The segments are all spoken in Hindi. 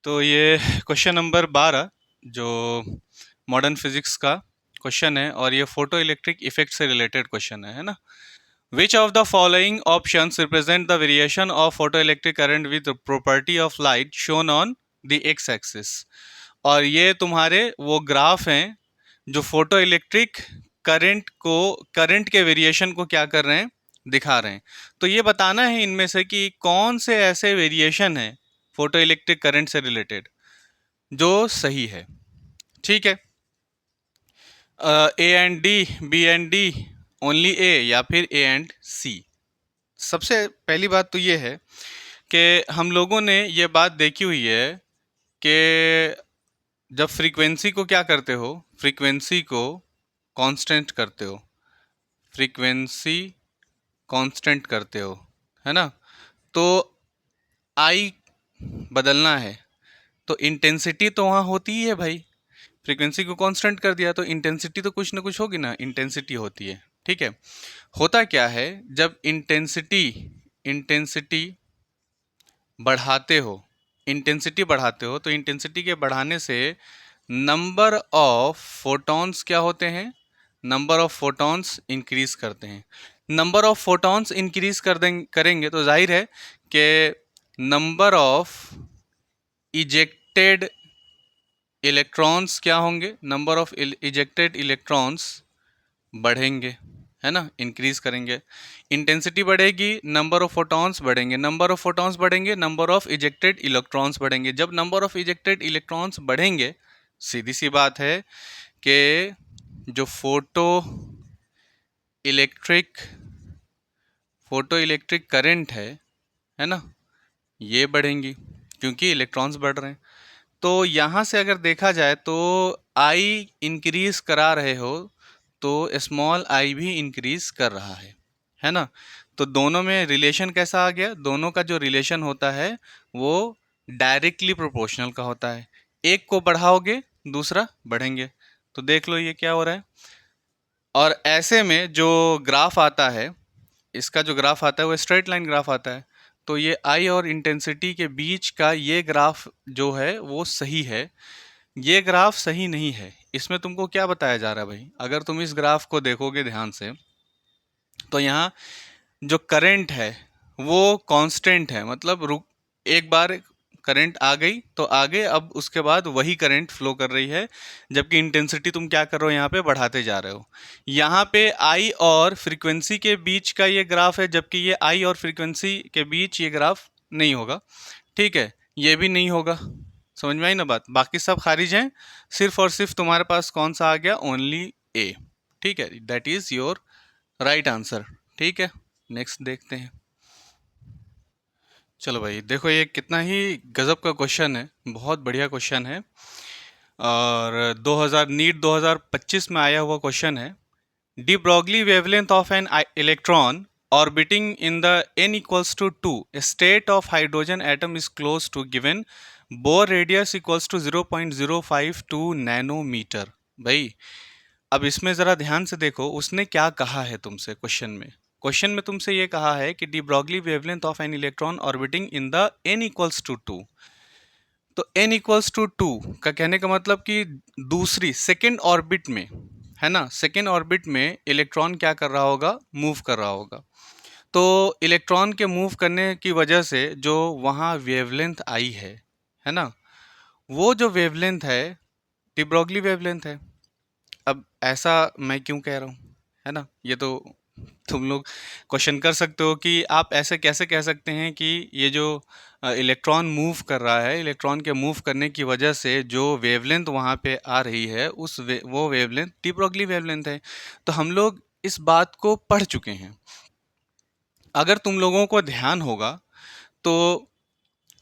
तो ये क्वेश्चन नंबर 12 जो मॉडर्न फिजिक्स का क्वेश्चन है और ये फोटो इलेक्ट्रिक इफेक्ट से रिलेटेड क्वेश्चन है ना। Which of the following options represent the variation of photo electric current with property of light shown on the x axis. और ये तुम्हारे वो ग्राफ हैं जो फोटो इलेक्ट्रिक करंट के वेरिएशन को क्या कर रहे हैं, दिखा रहे हैं। तो ये बताना है इनमें से कि कौन से ऐसे वेरिएशन है फोटो इलेक्ट्रिक करंट से रिलेटेड जो सही है। ठीक है, A and D, B and D, only A, या फिर ए एंड सी। सबसे पहली बात तो ये है कि हम लोगों ने ये बात देखी हुई है कि जब फ्रीक्वेंसी को क्या करते हो, फ्रीक्वेंसी को कांस्टेंट करते हो, फ्रीक्वेंसी कांस्टेंट करते हो, है ना। तो आई बदलना है तो इंटेंसिटी तो वहाँ होती ही है भाई। फ्रीक्वेंसी को कांस्टेंट कर दिया तो इंटेंसिटी तो कुछ ना कुछ होगी ना, इंटेंसिटी होती है। ठीक है, होता क्या है जब इंटेंसिटी बढ़ाते हो, इंटेंसिटी बढ़ाते हो तो इंटेंसिटी के बढ़ाने से नंबर ऑफ फोटॉन्स क्या होते हैं, नंबर ऑफ फोटॉन्स इंक्रीज करते हैं। नंबर ऑफ फोटॉन्स इंक्रीज करेंगे तो जाहिर है कि नंबर ऑफ इजेक्टेड इलेक्ट्रॉन्स क्या होंगे, नंबर ऑफ इजेक्टेड इलेक्ट्रॉन्स बढ़ेंगे, है ना, इंक्रीज करेंगे। इंटेंसिटी बढ़ेगी, नंबर ऑफ फोटॉन्स बढ़ेंगे, नंबर ऑफ फोटॉन्स बढ़ेंगे, नंबर ऑफ इजेक्टेड इलेक्ट्रॉन्स बढ़ेंगे। जब नंबर ऑफ इजेक्टेड इलेक्ट्रॉन्स बढ़ेंगे, सीधी सी बात है कि जो फोटो इलेक्ट्रिक करंट है ना, ये बढ़ेंगी क्योंकि इलेक्ट्रॉन्स बढ़ रहे हैं। तो यहाँ से अगर देखा जाए तो आई इंक्रीज करा रहे हो तो स्मॉल आई भी इंक्रीज कर रहा है ना। तो दोनों में रिलेशन कैसा आ गया, दोनों का जो रिलेशन होता है वो डायरेक्टली प्रोपोर्शनल का होता है। एक को बढ़ाओगे दूसरा बढ़ेंगे। तो देख लो ये क्या हो रहा है। और ऐसे में जो ग्राफ आता है, इसका जो ग्राफ आता है वो स्ट्रेट लाइन ग्राफ आता है। तो ये आई और इंटेंसिटी के बीच का ये ग्राफ जो है वो सही है, ये ग्राफ सही नहीं है। इसमें तुमको क्या बताया जा रहा है भाई, अगर तुम इस ग्राफ को देखोगे ध्यान से तो यहाँ जो करंट है वो कांस्टेंट है, मतलब रुक, एक बार करंट आ गई तो आगे अब उसके बाद वही करंट फ्लो कर रही है, जबकि इंटेंसिटी तुम क्या कर रहे हो, यहाँ पे बढ़ाते जा रहे हो। यहाँ पे आई और फ्रीक्वेंसी के बीच का ये ग्राफ है, जबकि ये आई और फ्रीक्वेंसी के बीच ये ग्राफ नहीं होगा। ठीक है, ये भी नहीं होगा। समझ में आई ना बात, बाकी सब खारिज हैं, सिर्फ और सिर्फ तुम्हारे पास कौन सा आ गया, ओनली ए। ठीक है, that is your right answer. ठीक है, नेक्स्ट देखते हैं। चलो भाई देखो, ये कितना ही गजब का क्वेश्चन है, बहुत बढ़िया क्वेश्चन है और 2025 में आया हुआ क्वेश्चन है। De Broglie wavelength of an electron orbiting in the n equals to 2 state of hydrogen atom is close to given Bohr radius equals to 0.052 nanometre. भाई अब इसमें ज़रा ध्यान से देखो उसने क्या कहा है तुमसे क्वेश्चन में तुमसे ये कहा है कि D Broglie wavelength of an electron orbiting in the n equals to 2। तो n equals to 2 का कहने का मतलब कि दूसरी सेकेंड ऑर्बिट में, है ना, सेकेंड ऑर्बिट में इलेक्ट्रॉन क्या कर रहा होगा, मूव कर रहा होगा। तो इलेक्ट्रॉन के मूव करने की वजह से जो वहाँ वेवलेंथ आई है ना, वो जो वेवलेंथ है डी ब्रॉगली वेवलेंथ है। अब ऐसा मैं क्यों कह रहा हूँ, है ना, ये तो तुम लोग क्वेश्चन कर सकते हो कि आप ऐसे कैसे कह सकते हैं कि ये जो इलेक्ट्रॉन मूव कर रहा है, इलेक्ट्रॉन के मूव करने की वजह से जो वेवलेंथ वहाँ पे आ रही है वो वेवलेंथ डी ब्रॉगली वेवलेंथ है। तो हम लोग इस बात को पढ़ चुके हैं। अगर तुम लोगों को ध्यान होगा तो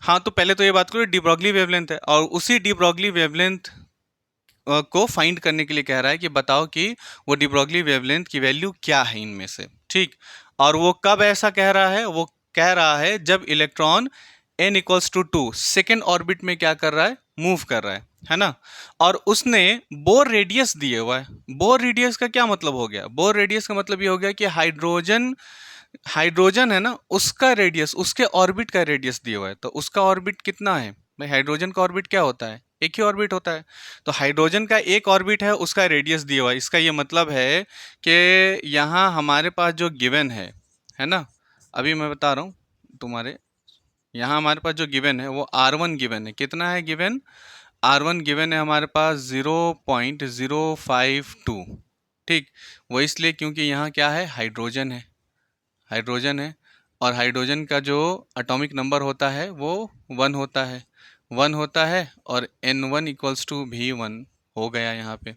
हाँ, तो पहले तो ये बात करो डी ब्रॉगली वेवलेंथ है और उसी डी ब्रॉगली वेवलेंथ को फाइंड करने के लिए कह रहा है कि बताओ कि वो डी ब्रॉगली वेवलेंथ की वैल्यू क्या है इनमें से। ठीक, और वो कब ऐसा कह रहा है, वो कह रहा है जब electron n equals to 2 second orbit में क्या कर रहा है, मूव कर रहा है ना। और उसने बोर रेडियस दिए हुआ है। बोर रेडियस का क्या मतलब हो गया, बोर रेडियस का मतलब ये हो गया कि हाइड्रोजन है ना, उसका रेडियस, उसके ऑर्बिट का रेडियस दिया हुआ है। तो उसका ऑर्बिट कितना है, भाई हाइड्रोजन का ऑर्बिट क्या होता है, एक ही ऑर्बिट होता है। तो हाइड्रोजन का एक ऑर्बिट है, उसका रेडियस दिया हुआ है। इसका ये मतलब है कि यहाँ हमारे पास जो गिवन है ना, अभी मैं बता रहा हूँ तुम्हारे, यहाँ हमारे पास जो गिवन है वो R1 गिवन है। कितना है गिवन? R1 गिवन है हमारे पास 0.052। ठीक, वो इसलिए क्योंकि यहाँ क्या है, हाइड्रोजन है, हाइड्रोजन है। और हाइड्रोजन का जो एटॉमिक नंबर होता है वो 1 होता है, 1 होता है। और N1 इक्वल्स टू V1 हो गया यहाँ पे।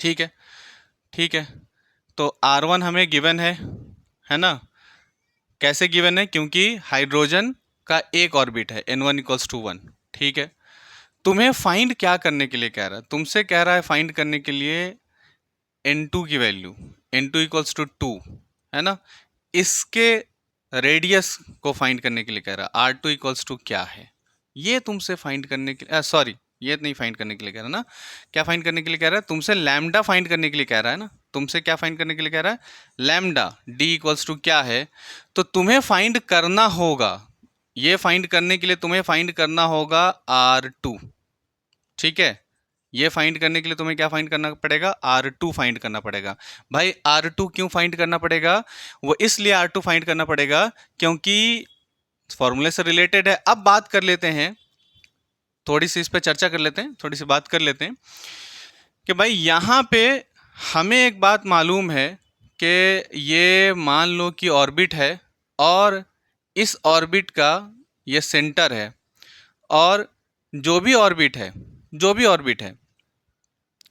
ठीक है, ठीक है। तो R1 हमें गिवन है ना। कैसे गिवन है? क्योंकि हाइड्रोजन का एक ऑर्बिट है, N1 इक्वल्स टू 1। ठीक है, तुम्हें फाइंड क्या करने के लिए कह रहा है? तुमसे कह रहा है फाइंड करने के लिए N2 की वैल्यू, N2 इक्वल्स टू 2, है ना। इसके रेडियस को फाइंड करने के लिए कह रहा है। R2 इक्वल्स टू क्या है, ये तुमसे फाइंड करने के लिए, सॉरी ये नहीं फाइंड करने के लिए कह रहा है ना। क्या फाइंड करने के लिए कह रहा है? तुमसे लैम्डा फाइंड करने के लिए कह रहा है ना। तुमसे क्या फाइंड करने के लिए कह रहा है? लैम्डा डी इक्वल्स टू क्या है। तो तुम्हें फाइंड करना होगा, ये फाइंड करने के लिए तुम्हें फाइंड करना होगा R2। ठीक है, ये फाइंड करने के लिए तुम्हें क्या फाइंड करना पड़ेगा? R2 फाइंड करना पड़ेगा। भाई R2 क्यों फाइंड करना पड़ेगा? वो इसलिए R2 फाइंड करना पड़ेगा क्योंकि फॉर्मूले से रिलेटेड है। अब बात कर लेते हैं, थोड़ी सी इस पे चर्चा कर लेते हैं, थोड़ी सी बात कर लेते हैं कि भाई यहाँ पे हमें एक बात मालूम है कि ये मान लो कि ऑर्बिट है और इस ऑर्बिट का ये सेंटर है। और जो भी ऑर्बिट है, जो भी ऑर्बिट है,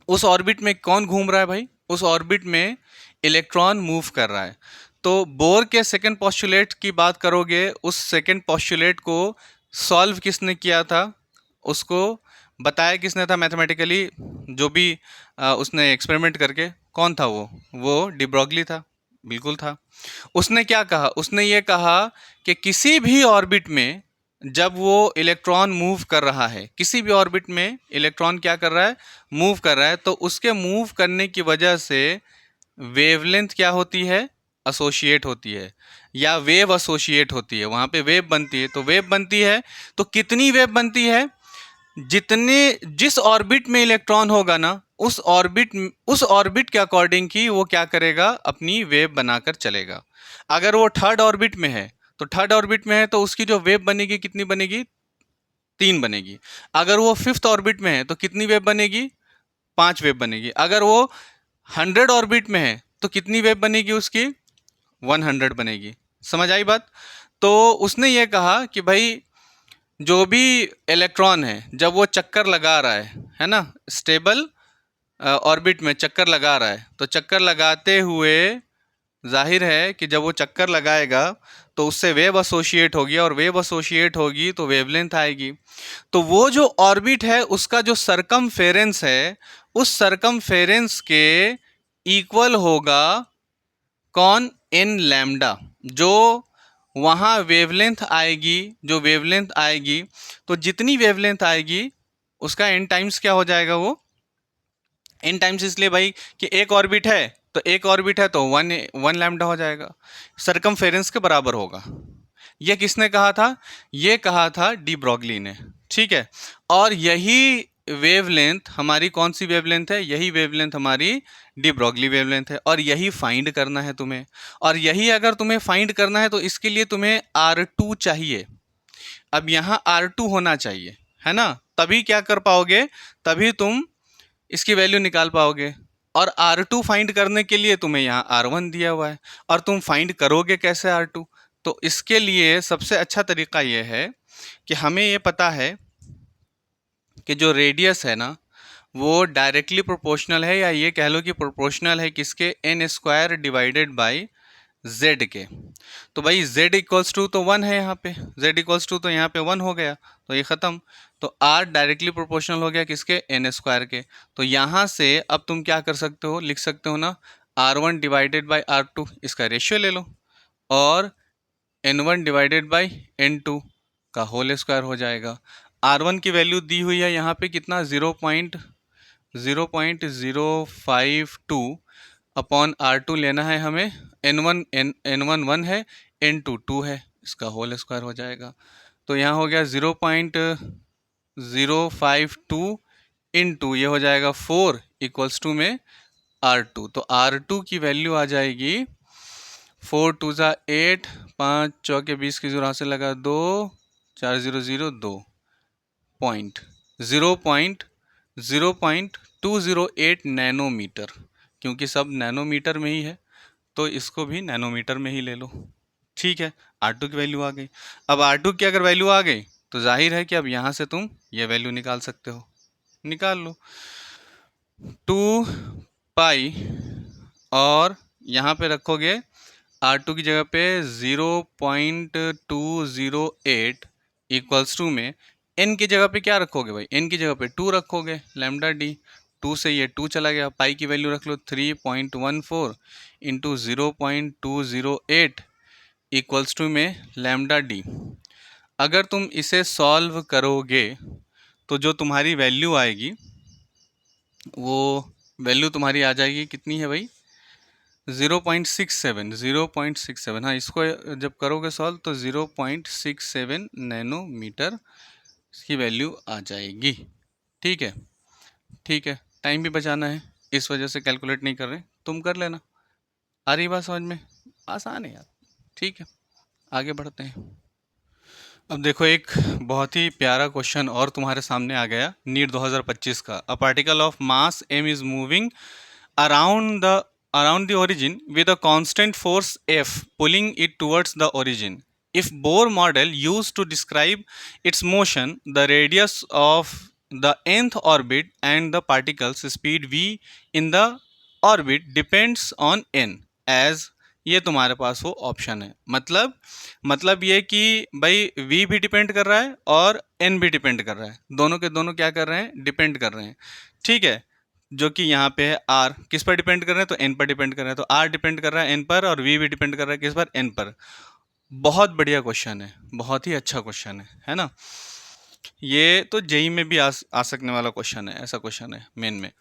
उस ऑर्बिट में कौन घूम रहा है भाई? उस ऑर्बिट में इलेक्ट्रॉन मूव कर रहा है। तो बोर के सेकंड पोस्टुलेट की बात करोगे, उस सेकंड पोस्टुलेट को सॉल्व किसने किया था, उसको बताया किसने था मैथमेटिकली, जो भी उसने एक्सपेरिमेंट करके, कौन था वो डी ब्रॉगली था, बिल्कुल था। उसने क्या कहा? उसने ये कहा कि किसी भी ऑर्बिट में जब वो इलेक्ट्रॉन मूव कर रहा है, किसी भी ऑर्बिट में इलेक्ट्रॉन क्या कर रहा है? मूव कर रहा है। तो उसके मूव करने की वजह से वेवलेंथ क्या होती है? एसोसिएट होती है, या वेव एसोसिएट होती है, वहाँ पे वेव बनती है। तो वेव बनती है, तो कितनी वेव बनती है? जितने, जिस ऑर्बिट में इलेक्ट्रॉन होगा ना, उस ऑर्बिट के अकॉर्डिंग ही वो क्या करेगा? अपनी वेव बनाकर चलेगा। अगर वो थर्ड ऑर्बिट में है, तो थर्ड ऑर्बिट में है तो उसकी जो वेव बनेगी कितनी बनेगी? 3 बनेगी। अगर वो फिफ्थ ऑर्बिट में है तो कितनी वेव बनेगी? 5 वेव बनेगी। अगर वो 100 ऑर्बिट में है तो कितनी वेव बनेगी उसकी? 100 बनेगी। समझ आई बात? तो उसने ये कहा कि भाई जो भी इलेक्ट्रॉन है जब वो चक्कर लगा रहा है ना, स्टेबल ऑर्बिट में चक्कर लगा रहा है, तो चक्कर लगाते हुए जाहिर है कि जब वो चक्कर लगाएगा तो उससे वेव एसोसिएट होगी, और वेव एसोसिएट होगी तो वेवलेंथ आएगी। तो वो जो ऑर्बिट है उसका जो सरकमफेरेंस है, उस सरकमफेरेंस के इक्वल होगा कौन? इन लैम्डा। जो वहाँ वेवलेंथ आएगी, जो वेवलेंथ आएगी, तो जितनी वेवलेंथ आएगी उसका एन टाइम्स क्या हो जाएगा? वो एन टाइम्स इसलिए भाई कि एक ऑर्बिट है, तो एक ऑर्बिट है तो 1 लैम्डा हो जाएगा, सरकमफेरेंस के बराबर होगा। ये किसने कहा था? ये कहा था डी ब्रॉगली ने। ठीक है, और यही वेवलेंथ हमारी कौन सी वेवलेंथ है? यही वेवलेंथ हमारी डी ब्रॉगली वेवलेंथ है, और यही फाइंड करना है तुम्हें। और यही अगर तुम्हें फाइंड करना है तो इसके लिए तुम्हें R2 चाहिए। अब यहाँ R2 होना चाहिए, है ना, तभी क्या कर पाओगे? तभी तुम इसकी वैल्यू निकाल पाओगे। और R2 फाइंड करने के लिए तुम्हें यहाँ R1 दिया हुआ है, और तुम फाइंड करोगे कैसे R2? तो इसके लिए सबसे अच्छा तरीका ये है कि हमें ये पता है कि जो रेडियस है ना वो डायरेक्टली प्रोपोर्शनल है, या ये कह लो कि प्रोपोर्शनल है किसके? n² डिवाइडेड बाई z के। तो भाई z इक्वल्स टू तो 1 है, यहाँ पे z इक्वल्स टू तो यहाँ पे 1 हो गया, तो ये ख़त्म। तो r डायरेक्टली प्रोपोर्शनल हो गया किसके? n² के। तो यहाँ से अब तुम क्या कर सकते हो? लिख सकते हो ना, R1 डिवाइडेड बाई R2, इसका रेशियो ले लो, और N1 डिवाइडेड बाई N2 का होल स्क्वायर हो जाएगा। R1 की वैल्यू दी हुई है यहाँ पे कितना? 0.052 अपॉन R2 लेना है हमें। N1 1 है, N2 2 है, इसका होल स्क्वायर हो जाएगा। तो यहाँ हो गया 0.052 इंटू ये हो जाएगा 4 इक्वल्स टू में R2। तो R2 की वैल्यू आ जाएगी 4 टू ज़ा 8, 5 चौके 20 की जोर से लगा 2, 4 0 0 2 पॉइंट 0.208 नैनोमीटर, क्योंकि सब नैनोमीटर में ही है तो इसको भी नैनोमीटर में ही ले लो। ठीक है, R2 की वैल्यू आ गई। अब R2 की अगर वैल्यू आ गई तो जाहिर है कि अब यहाँ से तुम ये वैल्यू निकाल सकते हो, निकाल लो 2 पाई, और यहाँ पे रखोगे R2 की जगह पे 0.208 इक्वल्स टू में n की जगह पे क्या रखोगे भाई, n की जगह पे 2 रखोगे, लैम्डा डी, 2 से ये 2 चला गया, पाई की वैल्यू रख लो 3.14 इंटू 0.208 इक्वल्स टू में लैम्डा डी। अगर तुम इसे सॉल्व करोगे तो जो तुम्हारी वैल्यू आएगी वो वैल्यू तुम्हारी आ जाएगी, कितनी है भाई, 0.67, हाँ इसको जब करोगे सॉल्व तो 0.67 नैनोमीटर की वैल्यू आ जाएगी। ठीक है, ठीक है, टाइम भी बचाना है इस वजह से कैलकुलेट नहीं कर रहे, तुम कर लेना। आ रही बात समझ में, आसान है यार। ठीक है, आगे बढ़ते हैं। अब देखो एक बहुत ही प्यारा क्वेश्चन और तुम्हारे सामने आ गया नीट 2025 का। A particle of mass m is moving around the origin with a constant force F pulling it towards the origin. If Bohr model used to describe its motion, the radius of the nth orbit and the particle's speed v in the orbit depends on n as, ये तुम्हारे पास वो ऑप्शन है। मतलब ये कि भाई v भी डिपेंड कर रहा है और n भी डिपेंड कर रहा है, दोनों के दोनों क्या कर रहे हैं, डिपेंड कर रहे हैं। ठीक है, जो कि यहाँ पे है r, किस पर डिपेंड कर रहे हैं, तो n पर डिपेंड कर रहे हैं, तो r डिपेंड कर रहा है n पर और v भी डिपेंड कर रहा है किस पर, n पर। बहुत बढ़िया क्वेश्चन है, बहुत ही अच्छा क्वेश्चन है ना। ये तो जेई में भी आ सकने वाला क्वेश्चन है, ऐसा क्वेश्चन है मेन में।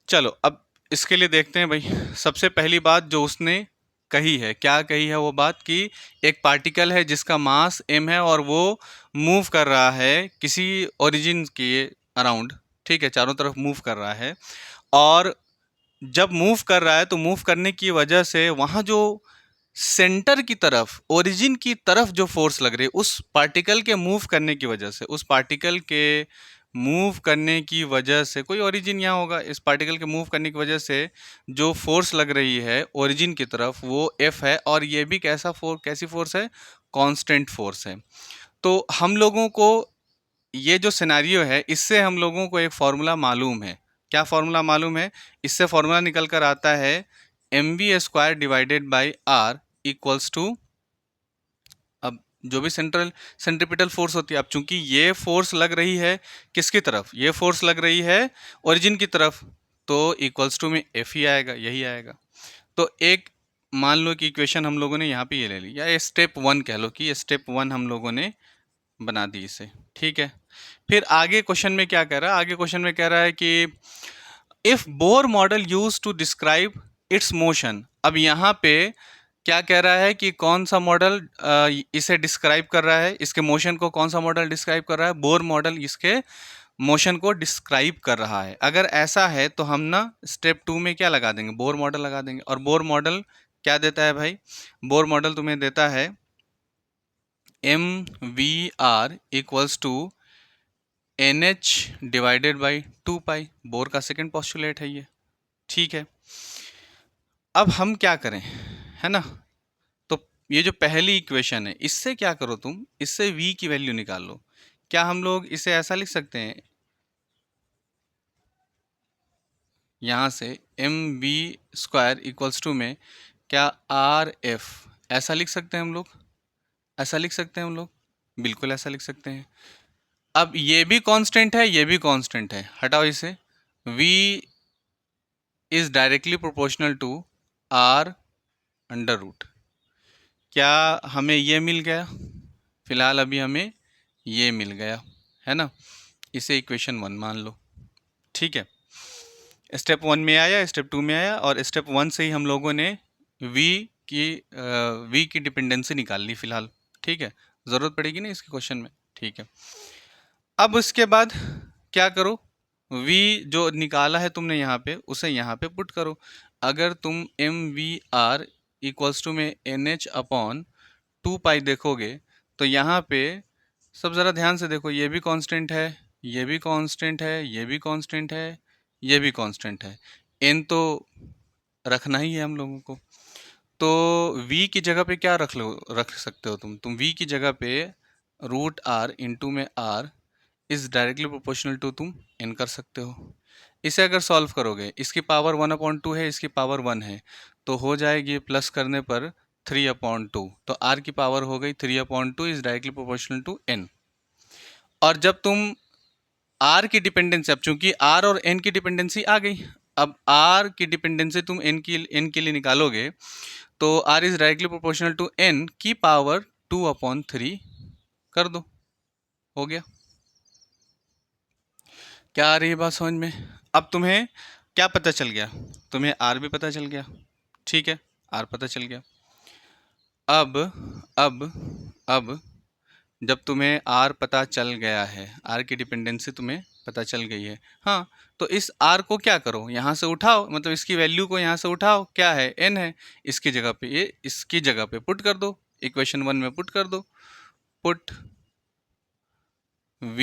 चलो अब इसके लिए देखते हैं भाई। सबसे पहली बात जो उसने कही है, क्या कही है वो बात, कि एक पार्टिकल है जिसका मास m है और वो मूव कर रहा है किसी ओरिजिन के अराउंड, ठीक है, चारों तरफ मूव कर रहा है, और जब मूव कर रहा है तो मूव करने की वजह से वहाँ जो सेंटर की तरफ, ओरिजिन की तरफ जो फोर्स लग रही है उस पार्टिकल के मूव करने की वजह से, उस पार्टिकल के मूव करने की वजह से, कोई ओरिजिन यहाँ होगा, इस पार्टिकल के मूव करने की वजह से जो फोर्स लग रही है ओरिजिन की तरफ वो F है, और ये भी कैसी फोर्स है, कांस्टेंट फोर्स है। तो हम लोगों को ये जो सिनेरियो है इससे हम लोगों को एक फार्मूला मालूम है। क्या फार्मूला मालूम है, इससे फार्मूला निकल कर आता है mv² divided by r equals to, अब जो भी सेंट्रीपिटल फोर्स होती है, अब चूंकि ये फोर्स लग रही है किसकी तरफ, ये फोर्स लग रही है ओरिजिन की तरफ, तो इक्वल्स टू में F ही आएगा, यही आएगा। तो एक मान लो कि इक्वेशन हम लोगों ने यहाँ पे ये ले ली, या ये स्टेप 1 कह लो कि ये स्टेप 1 हम लोगों ने बना दी इसे। ठीक है, फिर आगे क्वेश्चन में क्या कह रहा है, आगे क्वेश्चन में कह रहा है कि if Bohr model use to describe its motion. अब यहाँ पे क्या कह रहा है कि कौन सा मॉडल इसे डिस्क्राइब कर रहा है, इसके मोशन को कौन सा मॉडल डिस्क्राइब कर रहा है, बोर मॉडल इसके मोशन को डिस्क्राइब कर रहा है। अगर ऐसा है तो हम ना स्टेप 2 में क्या लगा देंगे, बोर मॉडल लगा देंगे। और बोर मॉडल क्या देता है भाई, बोर मॉडल तुम्हें देता है mvr equals to NH divided by 2 pi, Bohr का सेकंड पोस्टुलेट है ये। ठीक है, अब हम क्या करें, है ना, तो ये जो पहली इक्वेशन है इससे क्या करो तुम, इससे v की वैल्यू निकाल लो। क्या हम लोग इसे ऐसा लिख सकते हैं, यहाँ से mv² इक्वल्स टू में क्या rf, ऐसा लिख सकते हैं हम लोग, ऐसा लिख सकते हैं हम लोग, बिल्कुल ऐसा लिख सकते हैं। अब ये भी कांस्टेंट है, ये भी कांस्टेंट है, हटाओ इसे, v is directly proportional to r under root. क्या हमें ये मिल गया, फिलहाल अभी हमें ये मिल गया, है ना, इसे इक्वेशन 1 मान लो। ठीक है, स्टेप 1 में आया, स्टेप 2 में आया, और स्टेप 1 से ही हम लोगों ने v की डिपेंडेंसी निकाल ली फिलहाल। ठीक है, ज़रूरत पड़ेगी ना इसके क्वेश्चन में, ठीक है। अब उसके बाद क्या करो, v जो निकाला है तुमने यहाँ पे उसे यहाँ पे पुट करो। अगर तुम M V R equals to में एन एच अपॉन 2 पाई देखोगे तो यहाँ पे सब ज़रा ध्यान से देखो, ये भी कांस्टेंट है, ये भी कांस्टेंट है, ये भी कांस्टेंट है, ये भी कांस्टेंट है, n तो रखना ही है हम लोगों को। तो v की जगह पे क्या रख सकते हो तुम v की जगह पे रूट आर इंटू में r is directly proportional to तुम n कर सकते हो। इसे अगर सॉल्व करोगे, इसकी पावर 1/2 है, इसकी पावर 1 है, तो हो जाएगी प्लस करने पर 3/2। तो r की पावर हो गई 3/2 is directly proportional to n। और जब तुम r की डिपेंडेंसी, अब चूंकि r और n की डिपेंडेंसी आ गई, अब r की डिपेंडेंसी तुम n के लिए निकालोगे तो r is directly proportional to n की पावर 2/3 कर दो, हो गया। क्या आ रही है बात समझ में? अब तुम्हें क्या पता चल गया, तुम्हें r भी पता चल गया, ठीक है, r पता चल गया। अब अब अब जब तुम्हें r पता चल गया है, r की डिपेंडेंसी तुम्हें पता चल गई है, हाँ, तो इस r को क्या करो, यहाँ से उठाओ, मतलब इसकी वैल्यू को यहाँ से उठाओ, क्या है, n है, इसकी जगह पे ये इसकी जगह पे पुट कर दो, इक्वेशन 1 में पुट कर दो, put v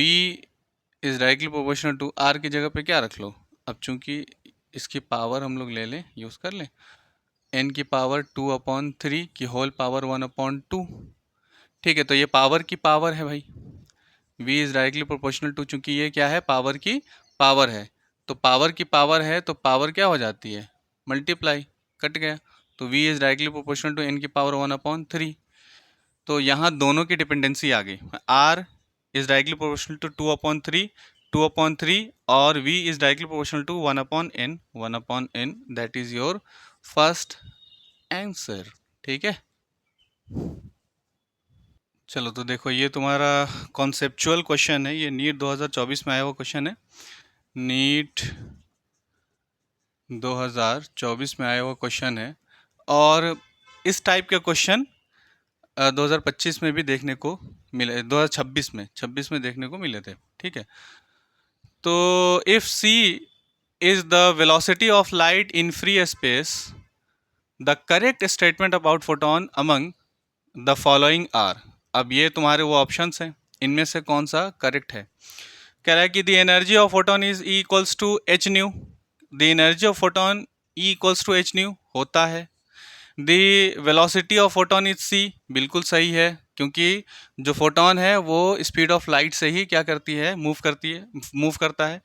is directly proportional to r की जगह पे क्या रख लो, अब चूंकि इसकी पावर हम लोग ले लें, यूज़ कर लें, n की पावर 2/3 की होल पावर 1/2, ठीक है। तो ये पावर की पावर है भाई, v is directly proportional to, चूंकि ये क्या है, पावर की पावर है, तो पावर की पावर है तो पावर क्या हो जाती है, मल्टीप्लाई, कट गया, तो v is directly proportional to n की पावर 1/3। तो यहाँ दोनों की डिपेंडेंसी आ गई, r is directly proportional to 2/3 और v is directly proportional to 1/n that is your first answer, ठीक है। चलो तो देखो, ये तुम्हारा कॉन्सेप्चुअल क्वेश्चन है, ये नीट 2024 में आया हुआ क्वेश्चन है, नीट 2024 में आया हुआ क्वेश्चन है। और इस टाइप के क्वेश्चन 2025 में भी देखने को मिले, 2026 में देखने को मिले थे, ठीक है। तो if c is the velocity of light in free space, the correct statement about photon among the following are. अब ये तुम्हारे वो ऑप्शंस हैं, इनमें से कौन सा करेक्ट है। कह रहा है कि the energy of photon is E equals to H nu, the energy of photon E equals to H nu होता है। The velocity of photon is C, बिल्कुल सही है, क्योंकि जो फोटोन है वो स्पीड ऑफ लाइट से ही क्या करती है, मूव करता है।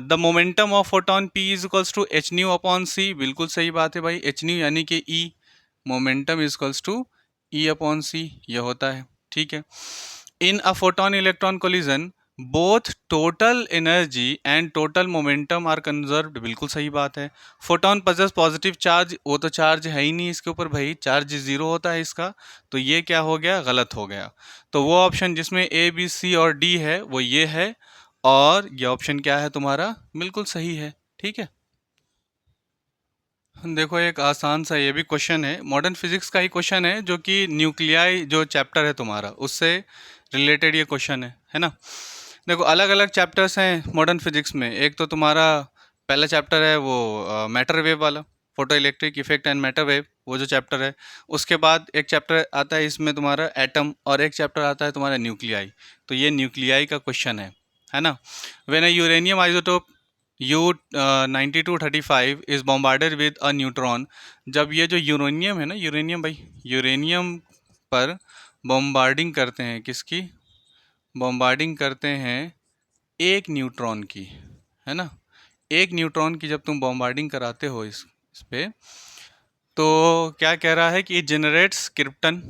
The momentum of photon P is equals to H nu upon C, बिल्कुल सही बात है भाई, एच न्यू यानी कि E, momentum is equals to E upon C, ये होता है, ठीक है। In a photon electron collision both total energy and total momentum are conserved, बिल्कुल सही बात है। फोटोन पजेस पॉजिटिव चार्ज, वो तो चार्ज है ही नहीं इसके ऊपर भाई, चार्ज 0 होता है इसका, तो ये क्या हो गया, गलत हो गया। तो वो ऑप्शन जिसमें ए बी सी और डी है वो ये है, और ये ऑप्शन क्या है तुम्हारा, बिल्कुल सही है, ठीक है। देखो एक आसान सा ये भी क्वेश्चन है, मॉडर्न फिजिक्स का ही क्वेश्चन है, जो कि न्यूक्लियाई जो चैप्टर है तुम्हारा उससे रिलेटेड ये क्वेश्चन है ना। देखो अलग अलग चैप्टर्स हैं मॉडर्न फिजिक्स में, एक तो तुम्हारा पहला चैप्टर है वो मैटर वेव वाला, photo electric effect and matter wave, वो जो चैप्टर है। उसके बाद एक चैप्टर आता है इसमें तुम्हारा एटम, और एक चैप्टर आता है तुम्हारा न्यूक्लियाई, तो ये न्यूक्लियाई का क्वेश्चन है ना। When a uranium isotope U9235 is bombarded with a neutron, जब ये जो यूरेनियम है ना, यूरेनियम भाई, यूरेनियम पर बॉम्बार्डिंग करते हैं, किसकी बॉम्बार्डिंग करते हैं, एक न्यूट्रॉन की, है ना, एक न्यूट्रॉन की जब तुम बॉम्बार्डिंग कराते हो इस पे, तो क्या कह रहा है कि इट जनरेट्स क्रिप्टन,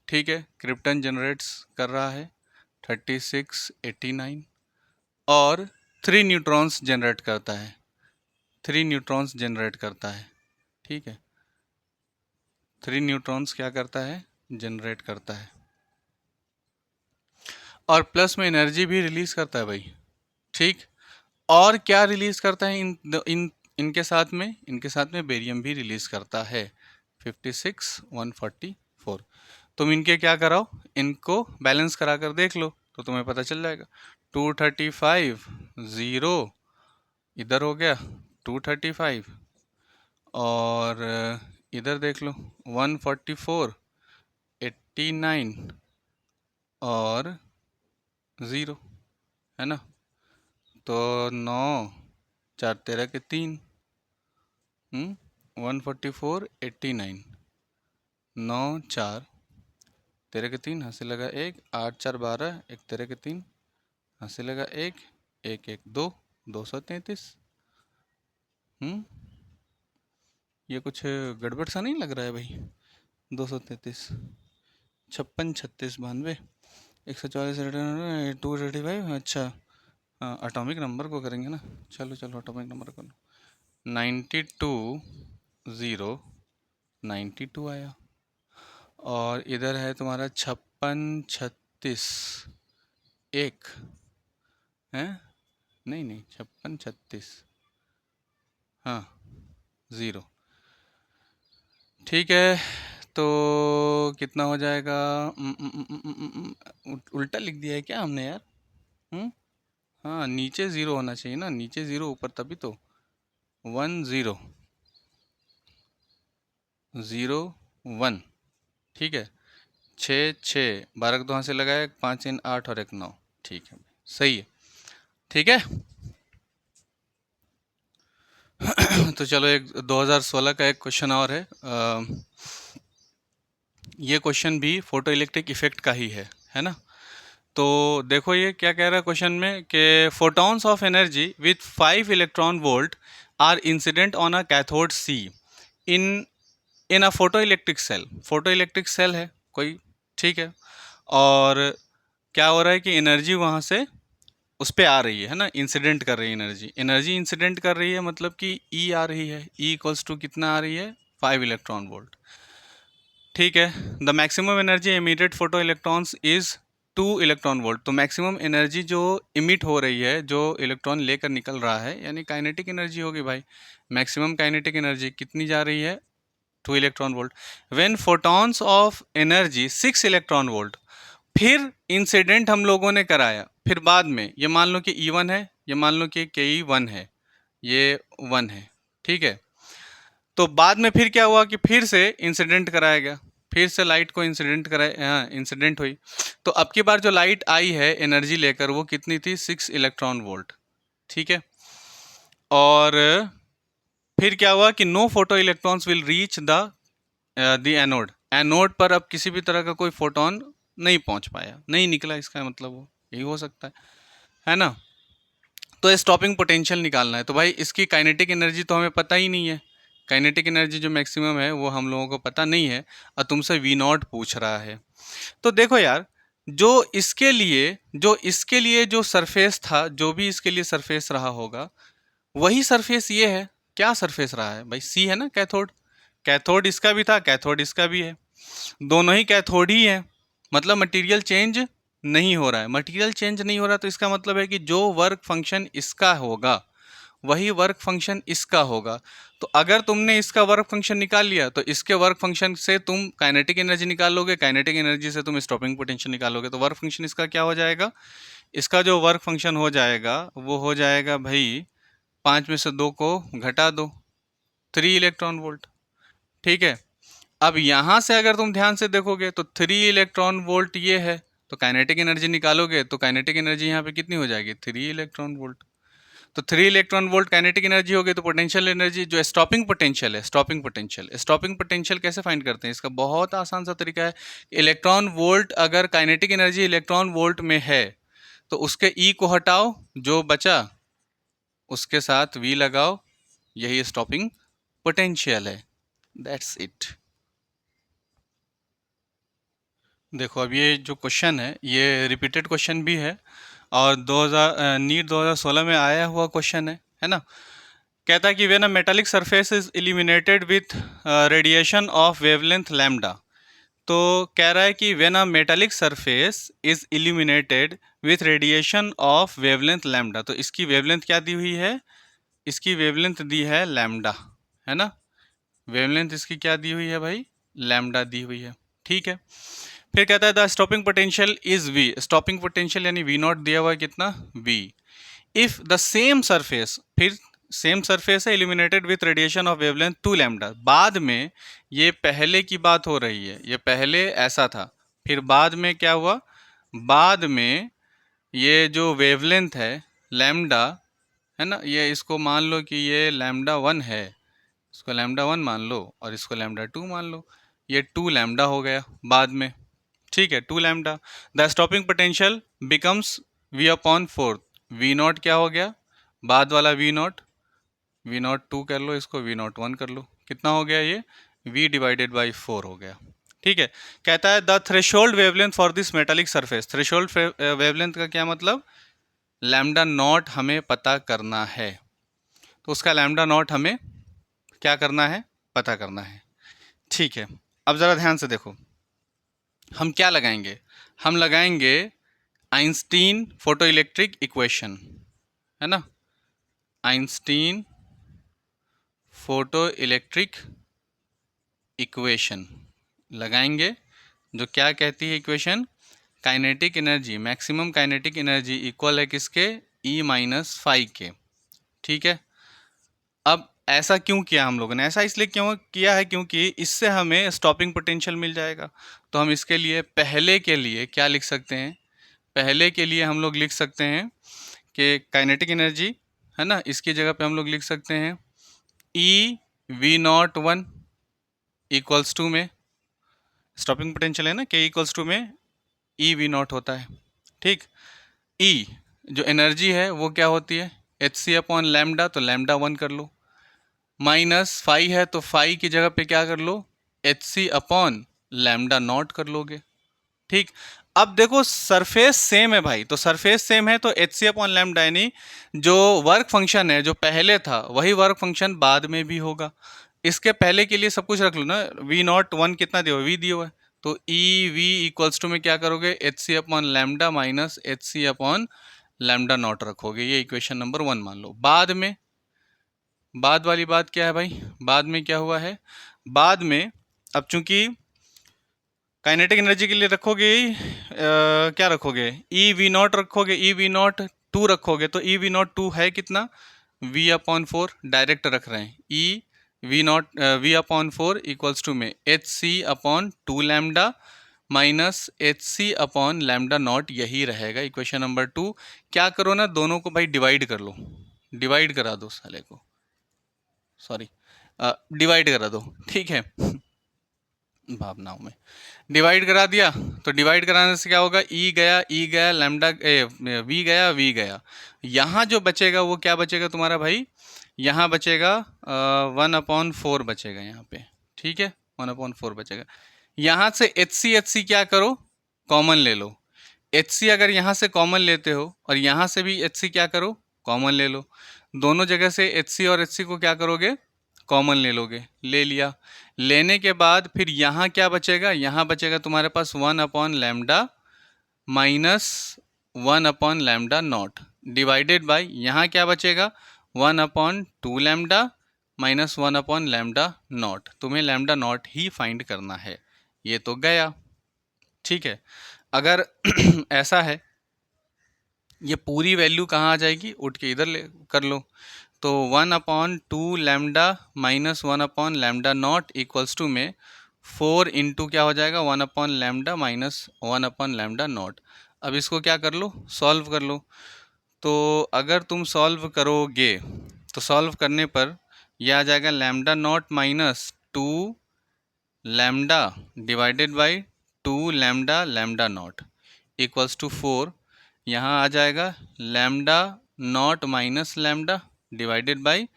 ठीक है, क्रिप्टन जनरेट्स कर रहा है 3689, और 3 न्यूट्रॉन्स जनरेट करता है, 3 न्यूट्रॉन्स जनरेट करता है, ठीक है, 3 न्यूट्रॉन्स क्या करता है, जनरेट करता है, और प्लस में एनर्जी भी रिलीज करता है भाई, ठीक। और क्या रिलीज करता है, इनके साथ में बेरियम भी रिलीज करता है 56144। तुम इनके क्या कराओ, इनको बैलेंस करा कर देख लो तो तुम्हें पता चल जाएगा। 235 0 इधर हो गया 235, और इधर देख लो 144 89 और 0, है ना। तो 9 4 13 के 3, 144 89, 9 4 13 के 3, हंसी लगा 1, 8 4 12, 1 13 के 3, हंसी लगा 1, 1 1 2, 233। ये कुछ गड़बड़ सा नहीं लग रहा है भाई। 233 56 36 92 144 235। अच्छा, एटॉमिक नंबर को करेंगे ना। चलो चलो एटॉमिक नंबर करो। 92 0 92 आया, और इधर है तुम्हारा 56 36 1 है, नहीं नहीं 56 36, हाँ 0। ठीक है, तो कितना हो जाएगा? उल्टा लिख दिया है क्या हमने यार? हाँ, नीचे ज़ीरो होना चाहिए ना, नीचे ज़ीरो ऊपर तभी तो। 1 0 0 1, ठीक है। 6 6 12 को 2 से लगाए, 5 3 8 और 1 9, ठीक है, सही है, ठीक है। तो चलो एक 2016 का एक क्वेश्चन और है। ये क्वेश्चन भी फोटो इलेक्ट्रिक इफेक्ट का ही है ना। तो देखो ये क्या कह रहा है क्वेश्चन में कि photons of energy with 5 electron volt are incident on a cathode C in in a photoelectric cell. Photoelectric cell है कोई, ठीक है। और क्या हो रहा है कि एनर्जी वहाँ से उस पर आ रही है ना, इंसिडेंट कर रही है एनर्जी। एनर्जी इंसिडेंट कर रही है मतलब कि ई आ रही है, ई इक्वल्स टू कितना आ रही है? 5 इलेक्ट्रॉन वोल्ट, ठीक है। The maximum energy emitted photo electrons is 2 electron volt. तो मैक्सिमम एनर्जी जो इमिट हो रही है, जो इलेक्ट्रॉन लेकर निकल रहा है, यानी काइनेटिक एनर्जी होगी भाई। मैक्सिमम काइनेटिक एनर्जी कितनी जा रही है? 2 electron volt. When photons of energy 6 electron volt, फिर इंसिडेंट हम लोगों ने कराया, फिर बाद में ये मान लो कि E1 है, ये मान लो कि KE1 है, ये 1 है, ठीक है। तो बाद में फिर क्या हुआ कि फिर से इंसिडेंट कराया गया, फिर से लाइट को इंसिडेंट कराया, हाँ इंसिडेंट हुई। तो अब की बार जो लाइट आई है एनर्जी लेकर, वो कितनी थी? 6 इलेक्ट्रॉन वोल्ट, ठीक है। और फिर क्या हुआ कि no photoelectrons will reach the anode. Anode पर अब किसी भी तरह का कोई फोटोन नहीं पहुंच पाया, नहीं निकला, इसका मतलब वो यही हो सकता है ना। तो स्टॉपिंग पोटेंशियल निकालना है, तो भाई इसकी काइनेटिक एनर्जी तो हमें पता ही नहीं है। काइनेटिक एनर्जी जो मैक्सिमम है वो हम लोगों को पता नहीं है, और तुमसे वी नॉट पूछ रहा है। तो देखो यार, जो इसके लिए जो सरफेस था, जो भी इसके लिए सरफेस रहा होगा, वही सरफेस ये है। क्या सरफेस रहा है भाई? सी है ना, कैथोड। कैथोड इसका भी था, कैथोड इसका भी है, दोनों ही कैथोड ही है। मतलब मटेरियल चेंज नहीं हो रहा है। मटेरियल चेंज नहीं हो रहा तो इसका मतलब है कि जो वर्क फंक्शन इसका होगा, वही वर्क फंक्शन इसका होगा। तो अगर तुमने इसका वर्क फंक्शन निकाल लिया, तो इसके वर्क फंक्शन से तुम काइनेटिक एनर्जी निकालोगे, काइनेटिक एनर्जी से तुम स्टॉपिंग पोटेंशियल निकालोगे। तो वर्क फंक्शन इसका क्या हो जाएगा? इसका जो वर्क फंक्शन हो जाएगा वो हो जाएगा भाई, 5 में से 2 को घटा दो, 3 इलेक्ट्रॉन वोल्ट, ठीक है। अब यहाँ से अगर तुम ध्यान से देखोगे तो 3 इलेक्ट्रॉन वोल्ट ये है, तो काइनेटिक एनर्जी निकालोगे तो काइनेटिक एनर्जी यहाँ पे कितनी हो जाएगी? 3 इलेक्ट्रॉन वोल्ट। तो 3 इलेक्ट्रॉन वोल्ट काइनेटिक एनर्जी हो गई, तो पोटेंशियल एनर्जी जो स्टॉपिंग पोटेंशियल है, स्टॉपिंग पोटेंशियल कैसे फाइंड करते हैं? इसका बहुत आसान सा तरीका है। इलेक्ट्रॉन वोल्ट अगर काइनेटिक एनर्जी इलेक्ट्रॉन वोल्ट में है, तो उसके ई को हटाओ, जो बचा उसके साथ वी लगाओ, यही स्टॉपिंग पोटेंशियल है। That's it. देखो अब ये जो क्वेश्चन है ये रिपीटेड क्वेश्चन भी है, और 2000 नीट 2016 में आया हुआ क्वेश्चन है ना। कहता है कि when a metallic surface is illuminated with radiation of wavelength lambda. तो कह रहा है कि when a metallic surface is illuminated with radiation of wavelength lambda. तो इसकी वेवलेंथ क्या दी हुई है? इसकी वेवलेंथ दी है लैम्डा, है ना। वेवलेंथ इसकी क्या दी हुई है भाई? लैम्डा दी हुई है, ठीक है। फिर कहता है the stopping potential is V, stopping potential यानी वी नॉट दिया हुआ है कितना, V. If the same surface, फिर सेम सरफेस है illuminated with radiation of wavelength 2 lambda, बाद में, ये पहले की बात हो रही है, ये पहले ऐसा था, फिर बाद में क्या हुआ, बाद में ये जो वेवलेंथ है लैम्डा, है ना, ये इसको मान लो कि ये लैम्डा 1 है, इसको लैम्डा 1 मान लो और इसको लैम्डा 2 मान लो, ये 2 लैम्डा हो गया बाद में, ठीक है, 2 lambda. The stopping potential becomes V upon 4, V naught क्या हो गया, बाद वाला वी नॉट, वी नॉट 2 कर लो, इसको वी नॉट 1 कर लो, कितना हो गया ये, v डिवाइडेड बाई 4 हो गया, ठीक है। कहता है the threshold wavelength for this metallic surface, threshold wavelength का क्या मतलब, लैम्डा नॉट हमें पता करना है, तो उसका लैम्डा नॉट हमें क्या करना है, पता करना है, ठीक है। अब ज़रा ध्यान से देखो, हम क्या लगाएंगे, हम लगाएंगे आइंस्टीन फोटो इलेक्ट्रिक इक्वेशन, है ना, आइंस्टीन फोटो इलेक्ट्रिक इक्वेशन लगाएंगे, जो क्या कहती है equation, kinetic energy, maximum kinetic energy equal है किसके, ई माइनस फाइव के, ठीक है। अब ऐसा क्यों किया हम लोगों ने, ऐसा इसलिए क्यों किया है क्योंकि इससे हमें स्टॉपिंग पोटेंशियल मिल जाएगा, तो हम इसके लिए पहले के लिए क्या लिख सकते हैं, पहले के लिए हम लोग लिख सकते हैं कि काइनेटिक एनर्जी, है ना, इसकी जगह पे हम लोग लिख सकते हैं E V naught 1 equals to में, स्टॉपिंग पोटेंशियल है ना, के इक्वल्स टू में ई वी नॉट होता है, ठीक। ई जो एनर्जी है वो क्या होती है, एच सी अपॉन लैम्डा, तो लैम्डा 1 कर लो, माइनस फाइव है तो फाइव की जगह पे क्या कर लो, H C upon lambda not कर लोगे, ठीक। अब देखो सरफेस सेम है भाई, तो सरफेस सेम है तो एच सी अपॉन लैम्डा यानी जो वर्क फंक्शन है जो पहले था वही वर्क फंक्शन बाद में भी होगा, इसके पहले के लिए सब कुछ रख लो ना, वी नॉट 1 कितना दिया हुआ, वी दिया हुआ है, तो ई वी इक्वल्स टू में क्या करोगे, H C upon lambda minus H C upon lambda naught रखोगे, ये इक्वेशन नंबर 1 मान लो। बाद में, बाद वाली बात क्या है भाई, बाद में क्या हुआ है, बाद में अब चूंकि काइनेटिक एनर्जी के लिए रखोगे क्या रखोगे, ई वी नॉट रखोगे, ई वी नॉट 2 रखोगे, तो ई वी नॉट 2 है कितना, वी अपॉन 4 डायरेक्ट रख रहे हैं, E V not V upon 4 equals to में H C upon 2 lambda minus H C upon lambda not, यही रहेगा इक्वेशन नंबर 2। क्या करो ना, दोनों को भाई डिवाइड कर लो, डिवाइड करा दो साले को, सॉरी डिवाइड करा दो, ठीक है, भावनाओं में डिवाइड करा दिया, तो डिवाइड कराने से क्या होगा, ई गया लैम्डा वी गया वी गया, यहाँ जो बचेगा वो क्या बचेगा तुम्हारा भाई, यहाँ बचेगा 1/4 बचेगा यहाँ पे, ठीक है, 1/4 बचेगा। यहाँ से एच सी क्या करो, कॉमन ले लो, एच सी अगर यहाँ से कॉमन लेते हो और यहाँ से भी एच सी क्या करो, कॉमन ले लो, दोनों जगह से एच सी और एच सी को क्या करोगे, कॉमन ले लोगे, ले लिया, लेने के बाद फिर यहाँ क्या बचेगा, यहाँ बचेगा तुम्हारे पास 1/लैम्डा माइनस 1/लैम्डा नॉट डिवाइडेड बाई, यहाँ क्या बचेगा 1/2 लैम्डा माइनस 1/लैम्डा नॉट, तुम्हें लैम्डा नॉट ही फाइंड करना है, ये तो गया, ठीक है। अगर ऐसा है, ये पूरी वैल्यू कहाँ आ जाएगी, उठ के इधर ले कर लो, तो 1/2 लैम्डा माइनस 1/लैम्डा नॉट इक्वल्स टू में 4 इंटू क्या हो जाएगा, 1/लैम्डा माइनस 1/लैम्डा नॉट। अब इसको क्या कर लो, सॉल्व कर लो, तो अगर तुम सॉल्व करोगे तो सॉल्व करने पर यह आ जाएगा lambda naught minus 2 lambda divided by 2 lambda lambda naught equals to 4, यहाँ आ जाएगा lambda naught minus lambda divided by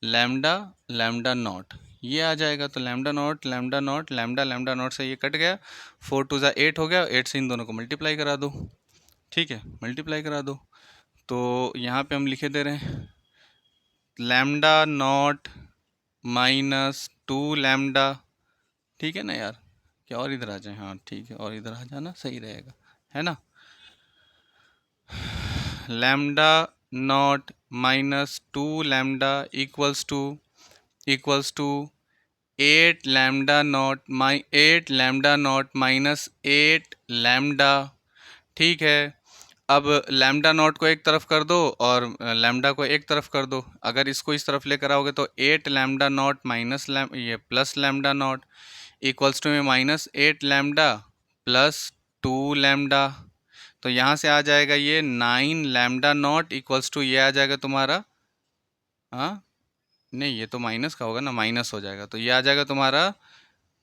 lambda lambda naught, ये आ जाएगा, तो lambda naught lambda naught lambda lambda naught से ये कट गया, 4 2 8 हो गया, 8 से इन दोनों को मल्टीप्लाई करा दो, ठीक है, मल्टीप्लाई करा दो, तो यहाँ पे हम लिखे दे रहे हैं लैम्डा नॉट माइनस 2 लैम्डा, ठीक है ना यार, क्या और इधर आ जाए, हाँ ठीक है, और इधर आ जाना सही रहेगा, है ना, lambda naught minus 2 lambda equals to 8 lambda naught minus 8 lambda, ठीक है। अब लैम्डा नॉट को एक तरफ कर दो और लैम्डा को एक तरफ कर दो। अगर इसको इस तरफ लेकर आओगे तो 8 लैम्डा नॉट माइनस ये plus lambda naught equals to में माइनस 8 लैम्डा प्लस 2 लैम्डा। तो यहाँ से आ जाएगा ये 9 लैम्डा नॉट इक्वल्स टू ये आ जाएगा तुम्हारा, हाँ नहीं ये तो माइनस का होगा ना, माइनस हो जाएगा। तो ये आ जाएगा तुम्हारा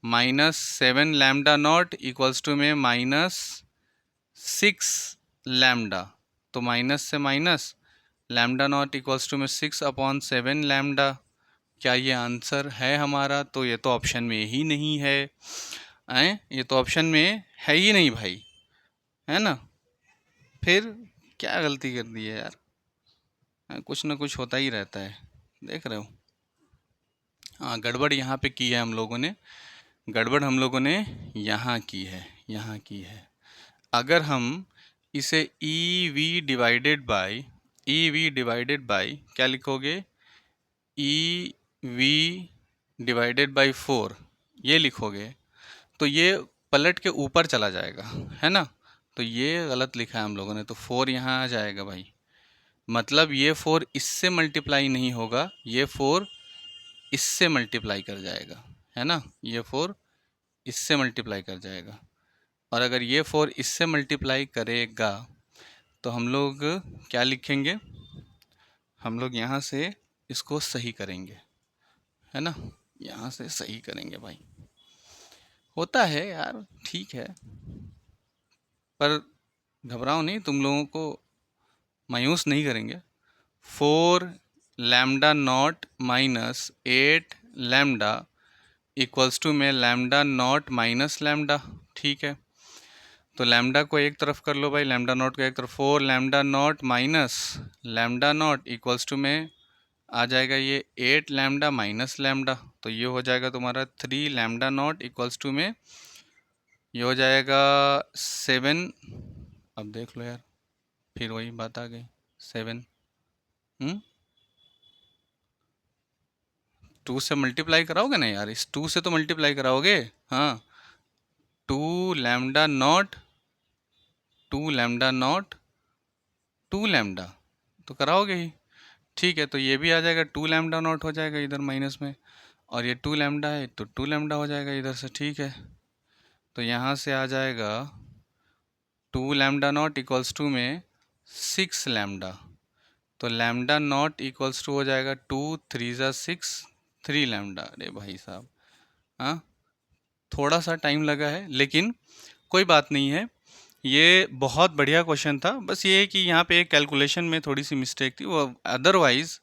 -7 लैम्डा नॉट इक्वल्स टू में -6 लैम्डा। तो माइनस से minus lambda naught equals to में 6/7 लैम्डा। क्या ये आंसर है हमारा? तो ये तो ऑप्शन में ही नहीं है, ये तो ऑप्शन में है ही नहीं भाई, है ना। फिर क्या गलती कर दी है यार, कुछ ना कुछ होता ही रहता है, देख रहे हो। हाँ गड़बड़ यहाँ पे की है हम लोगों ने, गड़बड़ हम लोगों ने यहाँ की है, यहाँ की है। अगर हम इसे ई वी डिवाइडेड बाय क्या लिखोगे, EV/4 ये लिखोगे तो ये पलट के ऊपर चला जाएगा, है ना। तो ये गलत लिखा है हम लोगों ने, तो 4 यहाँ आ जाएगा भाई। मतलब ये 4 इससे मल्टीप्लाई नहीं होगा, ये 4 इससे मल्टीप्लाई कर जाएगा, है ना। ये 4 इससे मल्टीप्लाई कर जाएगा, और अगर ये 4 इससे मल्टीप्लाई करेगा तो हम लोग क्या लिखेंगे, हम लोग यहाँ से इसको सही करेंगे, है ना। यहाँ से सही करेंगे भाई, होता है यार, ठीक है। पर घबराओ नहीं, तुम लोगों को मायूस नहीं करेंगे। 4 lambda naught minus 8 lambda equals to में लैम्डा नॉट माइनस लैम्डा, ठीक है। तो लैम्डा को एक तरफ कर लो भाई, लैम्डा नॉट को एक तरफ। 4 lambda naught minus lambda naught equals to में आ जाएगा ये 8 लैम्डा माइनस लैम्डा। तो ये हो जाएगा तुम्हारा 3 लैम्डा नॉट इक्वल्स टू में ये हो जाएगा 7। अब देख लो यार, फिर वही बात आ गई 7। 2 से मल्टीप्लाई कराओगे ना यार, इस 2 से तो मल्टीप्लाई कराओगे। हाँ 2 lambda naught 2 lambda naught 2 lambda तो कराओगे ही, ठीक है। तो ये भी आ जाएगा 2 लैम्डा नॉट हो जाएगा इधर माइनस में, और ये 2 लैम्डा है तो 2 लैम्डा हो जाएगा इधर से, ठीक है। तो यहाँ से आ जाएगा 2 लैम्डा नॉट इक्वल्स टू में 6 लैम्डा। तो लैम्डा नॉट इक्वल्स टू हो जाएगा 2 3 × 6 3 लैम्डा। अरे भाई साहब, हाँ थोड़ा सा टाइम लगा है, लेकिन कोई बात नहीं है, ये बहुत बढ़िया क्वेश्चन था। बस ये है कि यहाँ पे एक कैलकुलेशन में थोड़ी सी मिस्टेक थी, वो अदरवाइज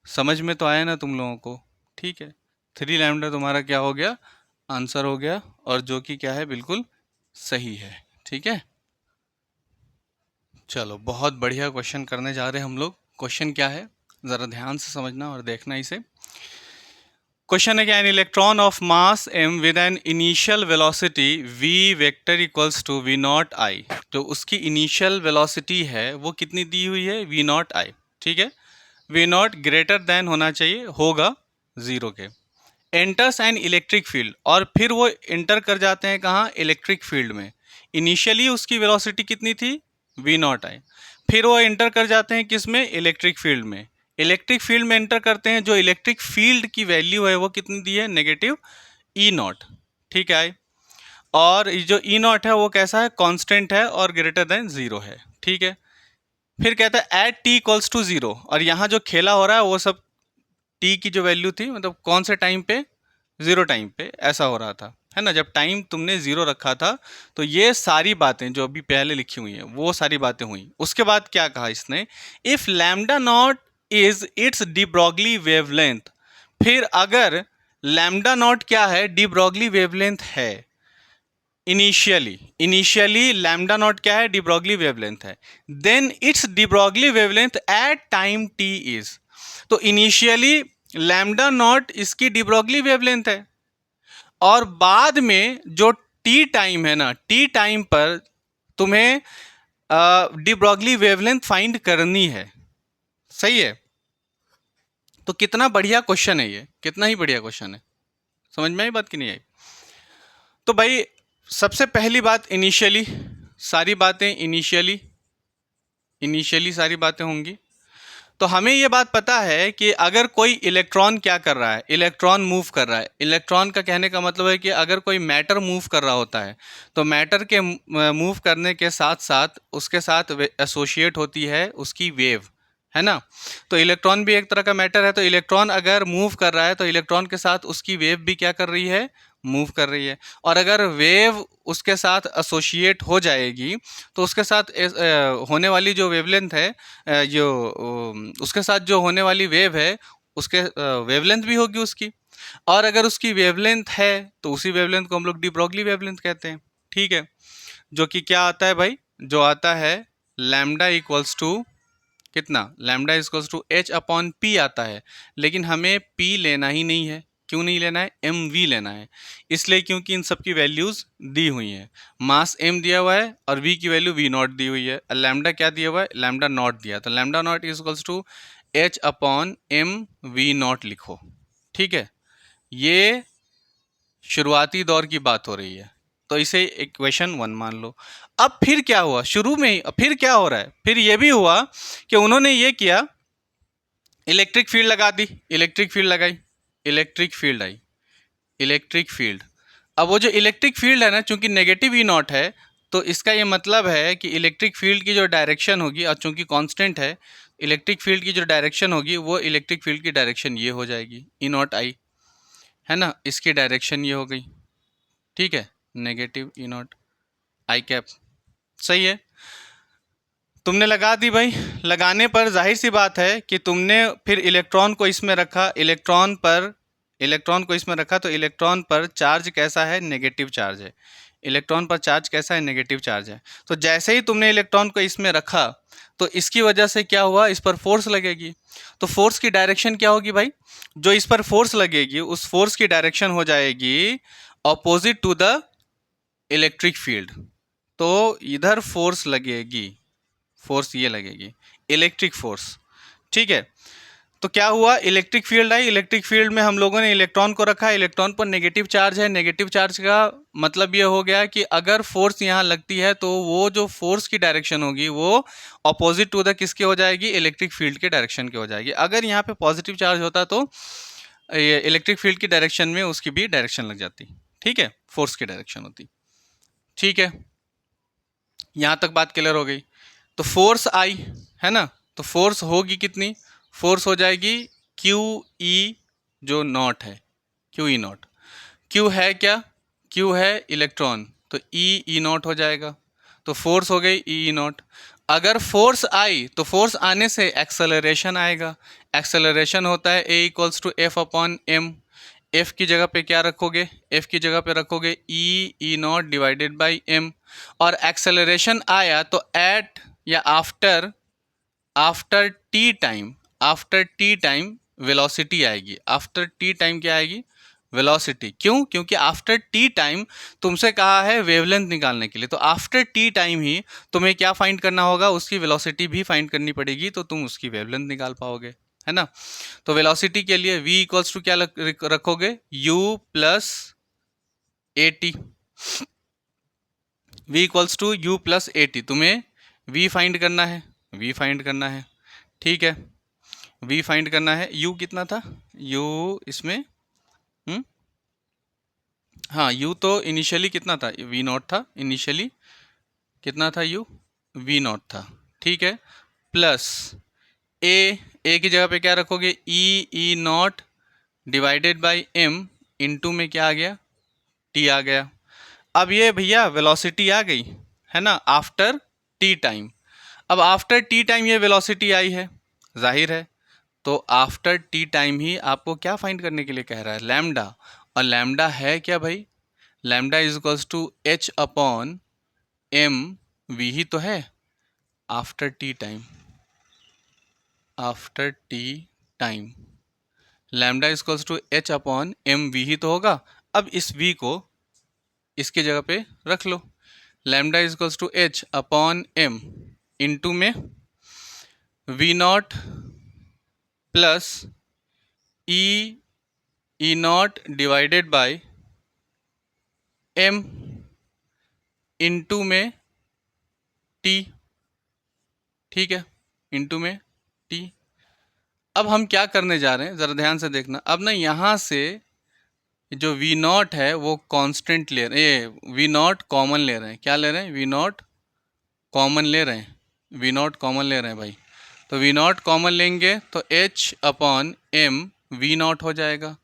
समझ में तो आया ना तुम लोगों को, ठीक है। 3 लैम्डा तुम्हारा क्या हो गया, आंसर हो गया, और जो कि क्या है बिल्कुल सही है, ठीक है। चलो बहुत बढ़िया क्वेश्चन करने जा रहे हैं हम लोग। क्वेश्चन क्या है ज़रा ध्यान से समझना और देखना इसे। क्वेश्चन है कि an electron of mass m with an initial velocity v vector equals to v naught i। तो उसकी इनिशियल वेलोसिटी है वो कितनी दी हुई है, v नॉट i, ठीक है। v नॉट ग्रेटर देन होना चाहिए, होगा 0 के। एंटर्स एन इलेक्ट्रिक फील्ड, और फिर वो एंटर कर जाते हैं कहाँ, इलेक्ट्रिक फील्ड में। इनिशियली उसकी वेलोसिटी कितनी थी, v नॉट i। फिर वो एंटर कर जाते हैं किस में, इलेक्ट्रिक फील्ड में। इलेक्ट्रिक फील्ड में एंटर करते हैं, जो इलेक्ट्रिक फील्ड की वैल्यू है वो कितनी दी है, नेगेटिव ई नॉट, ठीक है। और ये जो ई नॉट है वो कैसा है, कांस्टेंट है और ग्रेटर देन 0 है, ठीक है। फिर कहता है एट टी इक्वल्स टू 0, और यहाँ जो खेला हो रहा है वो सब टी की जो वैल्यू थी, मतलब कौन से टाइम पे, 0 टाइम पे ऐसा हो रहा था, है ना। जब टाइम तुमने 0 रखा था तो ये सारी बातें जो अभी पहले लिखी हुई हैं वो सारी बातें हुई। उसके बाद क्या कहा इसने, if lambda naught is its de Broglie wavelength. फिर अगर लैम्डा नॉट क्या है, डी ब्रॉगली वेवलेंथ है, इनिशियली लैम्डा नॉट क्या है, डी ब्रॉगली वेवलेंथ है, then its de Broglie wavelength at time T is. तो इनिशियली लैम्डा नॉट इसकी डी ब्रॉगली वेवलेंथ है, और बाद में जो टी टाइम है ना, टी टाइम पर तुम्हें डी ब्रॉगली वेवलेंथ फाइंड करनी है, सही है। तो कितना बढ़िया क्वेश्चन है ये, कितना ही बढ़िया क्वेश्चन है, समझ में आई बात कि नहीं आई? तो भाई सबसे पहली बात, इनिशियली सारी बातें इनिशियली सारी बातें होंगी। तो हमें ये बात पता है कि अगर कोई इलेक्ट्रॉन क्या कर रहा है, इलेक्ट्रॉन मूव कर रहा है। इलेक्ट्रॉन का कहने का मतलब है कि अगर कोई मैटर मूव कर रहा होता है तो मैटर के मूव करने के साथ साथ उसके साथ एसोसिएट होती है उसकी वेव, है ना। तो इलेक्ट्रॉन भी एक तरह का मैटर है, तो इलेक्ट्रॉन अगर मूव कर रहा है तो इलेक्ट्रॉन के साथ उसकी वेव भी क्या कर रही है, मूव कर रही है। और अगर वेव उसके साथ एसोसिएट हो जाएगी तो उसके साथ होने वाली जो वेवलेंथ है, उसके साथ जो होने वाली वेव है उसके वेवलेंथ भी होगी उसकी। और अगर उसकी वेवलेंथ है तो उसी वेवलेंथ को हम लोग डी ब्रॉगली वेवलेंथ कहते हैं। ठीक है, जो कि क्या आता है भाई, जो आता है लैम्डा इक्वल्स टू कितना, lambda equals to H upon P आता है। लेकिन हमें पी लेना ही नहीं है। क्यों नहीं लेना है, एम वी लेना है। इसलिए क्योंकि इन सब की वैल्यूज दी हुई हैं। मास एम दिया हुआ है और वी की वैल्यू वी नॉट दी हुई है। लैम्डा क्या दिया हुआ है, लैम्डा नॉट दिया, तो lambda naught equals to H upon M we naught लिखो। ठीक है, ये शुरुआती दौर की बात हो रही है, तो इसे इक्वेशन 1 मान लो। अब फिर क्या हुआ शुरू में ही, फिर क्या हो रहा है, फिर ये भी हुआ कि उन्होंने ये किया, इलेक्ट्रिक फील्ड लगा दी, इलेक्ट्रिक फील्ड लगाई, electric field I, electric field. अब वो जो इलेक्ट्रिक फील्ड है ना, चूंकि नेगेटिव ई नॉट है, तो इसका ये मतलब है कि इलेक्ट्रिक फील्ड की जो डायरेक्शन होगी, और चूंकि कांस्टेंट है, इलेक्ट्रिक फील्ड की जो डायरेक्शन होगी वो इलेक्ट्रिक फील्ड की डायरेक्शन ये हो जाएगी, ई नॉट आई, है ना। इसकी डायरेक्शन ये हो गई। ठीक है, negative E not I cap. सही है, तुमने लगा दी भाई। लगाने पर जाहिर सी बात है कि तुमने फिर इलेक्ट्रॉन को इसमें रखा, इलेक्ट्रॉन को इसमें रखा, तो इलेक्ट्रॉन पर चार्ज कैसा है, नेगेटिव चार्ज है। इलेक्ट्रॉन पर चार्ज कैसा है, नेगेटिव चार्ज है। तो जैसे ही तुमने इलेक्ट्रॉन को इसमें रखा तो इसकी वजह से क्या हुआ, इस पर फोर्स लगेगी। तो फोर्स की डायरेक्शन क्या होगी भाई, जो इस पर फोर्स लगेगी उस फोर्स की डायरेक्शन हो जाएगी opposite to the electric field. तो इधर फोर्स लगेगी, फोर्स ये लगेगी, इलेक्ट्रिक फोर्स। ठीक है, तो क्या हुआ, electric field I, electric field में हम लोगों ने इलेक्ट्रॉन को रखा, इलेक्ट्रॉन पर नेगेटिव चार्ज है। नेगेटिव चार्ज का मतलब ये हो गया कि अगर फोर्स यहाँ लगती है तो वो जो फोर्स की डायरेक्शन होगी वो अपोजिट टू द किसके हो जाएगी, इलेक्ट्रिक फील्ड के डायरेक्शन के हो जाएगी। अगर यहाँ पे पॉजिटिव चार्ज होता तो ये इलेक्ट्रिक फील्ड की डायरेक्शन में उसकी भी डायरेक्शन लग जाती। ठीक है, फोर्स की डायरेक्शन होती। ठीक है, यहाँ तक बात क्लियर हो गई। तो फोर्स आई, है ना, तो फोर्स होगी कितनी, फोर्स हो जाएगी क्यू ई जो नॉट है, क्यू ई नॉट। क्यू है क्या, क्यू है इलेक्ट्रॉन, तो ई नॉट हो जाएगा। तो फोर्स हो गई ई नॉट। अगर फोर्स आई तो फोर्स आने से एक्सेलरेशन आएगा। एक्सेलरेशन होता है A equals to F upon M. F की जगह पे क्या रखोगे, एफ की जगह पे रखोगे E not divided by M. और एक्सेलरेशन आया तो एट या after after T time, after T time velocity आएगी। आफ्टर टी टाइम क्या आएगी, वेलोसिटी। क्यों, क्योंकि आफ्टर टी टाइम तुमसे कहा है वेवलेंथ निकालने के लिए, तो आफ्टर टी टाइम ही तुम्हें क्या फाइंड करना होगा, उसकी वेलोसिटी भी फाइंड करनी पड़ेगी, तो तुम उसकी वेवलेंथ निकाल पाओगे, है ना। तो वेलोसिटी के लिए v इक्वल्स टू क्या रखोगे, u plus A T. v equals to u plus A T, तुम्हें v फाइंड करना है, v फाइंड करना है। ठीक है, v फाइंड करना है। u कितना था, u इसमें हाँ, u तो इनिशियली कितना था, v नॉट था इनिशियली, कितना था u, v नॉट था। ठीक है, प्लस ए की जगह पे क्या रखोगे, E not divided by M, into में क्या आ गया, टी आ गया। अब ये भैया वेलोसिटी आ गई, है ना, आफ्टर टी टाइम। अब आफ्टर टी टाइम ये वेलोसिटी आई है, जाहिर है। तो आफ्टर टी टाइम ही आपको क्या फाइंड करने के लिए कह रहा है, लैम्डा। और लैम्डा है क्या भाई, lambda is equals to H upon M V ही तो है, after T time, after T time lambda equals to H upon M V ही तो होगा। अब इस वी को इसके जगह पे रख लो, lambda equals to H upon M into में V not plus E E not divided by M into में टी, ठीक है, इंटू में टी। अब हम क्या करने जा रहे हैं ज़रा ध्यान से देखना। अब ना यहाँ से जो वी नॉट है वो कांस्टेंट ले रहे हैं, वी नॉट कॉमन ले रहे हैं। क्या ले रहे हैं? वी नॉट कॉमन ले रहे हैं, वी नॉट कॉमन ले रहे हैं भाई। तो वी नॉट कॉमन लेंगे तो H upon M we naught हो जाएगा।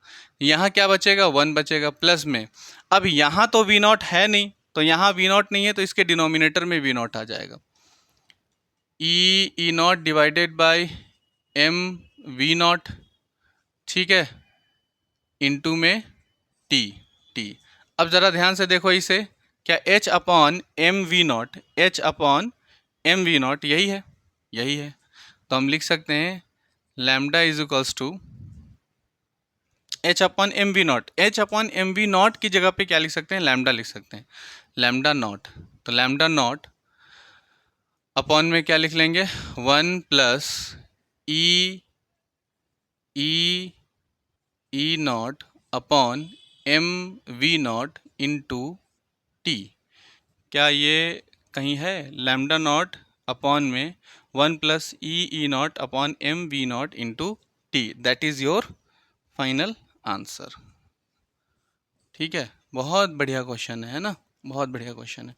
यहाँ क्या बचेगा? 1 बचेगा प्लस में। अब यहाँ तो वी नॉट है नहीं, तो यहाँ वी नॉट नहीं है, तो इसके डिनोमिनेटर में वी नॉट आ जाएगा। E not divided by M we not, ठीक है, इंटू में टी। अब ज़रा ध्यान से देखो इसे, क्या h upon M we naught, h upon M we naught यही है, यही है। तो हम लिख सकते हैं lambda is equals to H upon M we naught. H upon M we naught की जगह पे क्या लिख सकते हैं? लैम्डा लिख सकते हैं, लैम्डा नॉट। तो लैम्डा नॉट अपॉन में क्या लिख लेंगे? 1 plus e naught upon M we naught into t. क्या ये कहीं है? लैम्डा नॉट अपॉन में 1 plus e naught upon M we naught into t, that is your final answer. ठीक है, बहुत बढ़िया क्वेश्चन है ना, बहुत बढ़िया क्वेश्चन है।